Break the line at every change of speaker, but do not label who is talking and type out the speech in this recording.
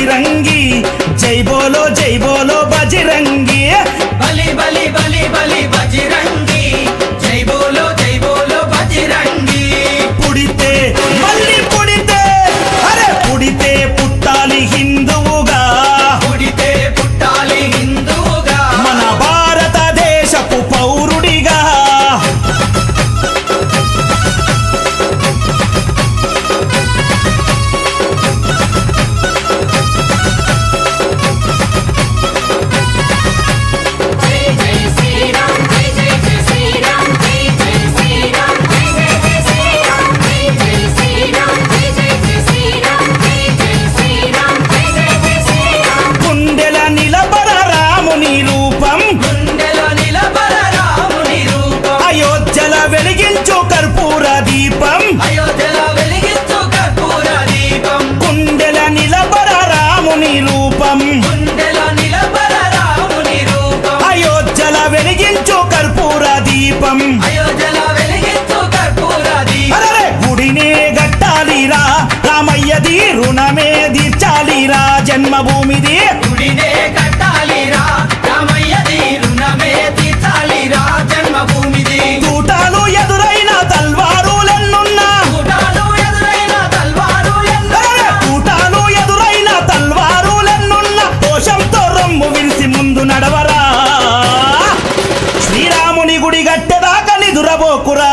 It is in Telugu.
బజిరంగి జై బోలో బజిరంగి
బలి బలి బలి బలి బజిరంగి జై బోలో బజిరంగి
పుడితే మళ్ళీ పుడితే అరే పుడితే పుట్టాలి హిందువుగా
పుడితే పుట్టాలి హిందువుగా
మన భారతదేశపు పౌరుడిగా వెలిగించు కర్పూర దీపం
అయోధ్యలో వెలిగించు కర్పూర దీపం
కుండెల నిలబర రాముని రూపం
కుండెలో నిలబర రాముని రూపం
అయోధ్యల వెలిగించు కర్పూర దీపం
అయోధ్యలో వెలిగించు కర్పూర దీపం
అరే గుడినే గట్టాలిరా రామయ్యది రుణమే తీర్చాలిరా జన్మభూమిది
గుడినే కట్టాలిరా రామయ్యది రుణమే తీర్చాలిరా జన్మభూమిది
తూటాలు ఎదురైన తల్వారులెన్నున్నా
తూటాలు ఎదురైన తల్వారులెన్నున్నా
తూటాలు ఎదురైన తల్వారులెన్నున్నా దోషంతో రొమ్ము విరిసి ముందు నడవరా శ్రీరాముని గుడి గట్టెదాకా నిదురబోకురా